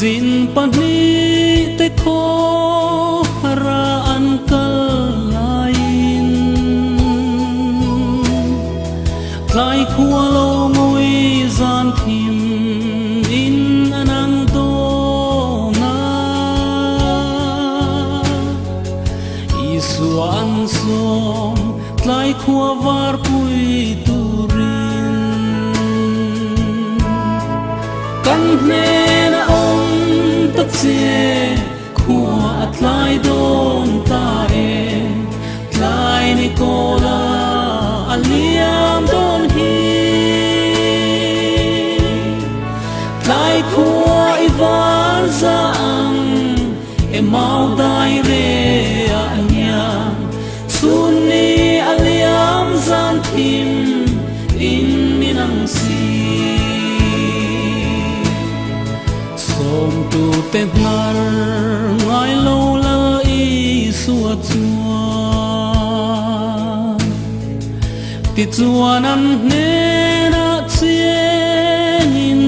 zin pani te kho ra an kalain lai khua lo ngoi zan thim in anang do na isu an som lai khua var pui turin kan ne na om ta che khua at lai don ta e lai ni kola aliam don hi lai khua I var za ang e mau dai re anya sun ni aliam zan thim in minang si som tu te nar ngai lo la I suat chuan ti chuan an ne na chieng in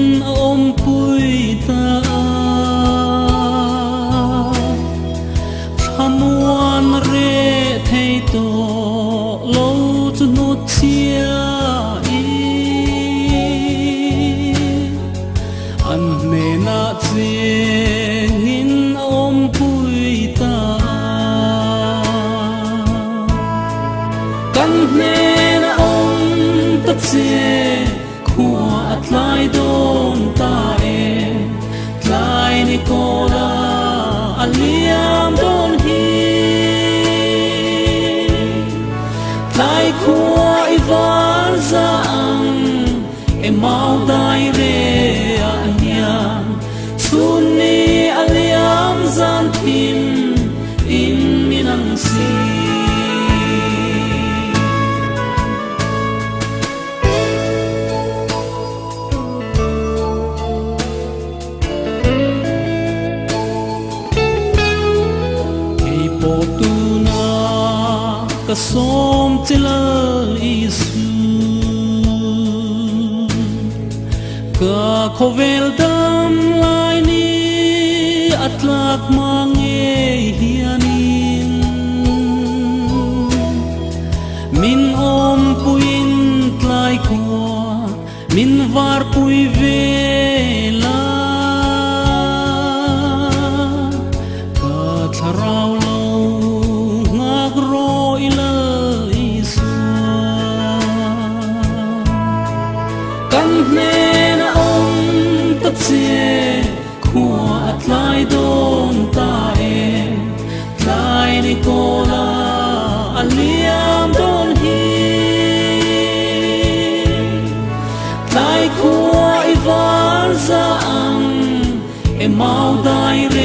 om pui ta hamuan re thei to lo chu nu chia I an ne na chieng in om pui ta kan ne na om ta che khua at lai don ta e lai ni kola aliam don hi lai khua I var za ang e mau dai re anya sun ni aliam zan thim in minang si ka som chila isu ka khovel dam lai ni atlak mange hianin min om puin tlai kwa min var pui vela ka tharau ne na om ta che khua at lai don ta e lai ni kola aliam don hi lai khua I var za ang e mau dai re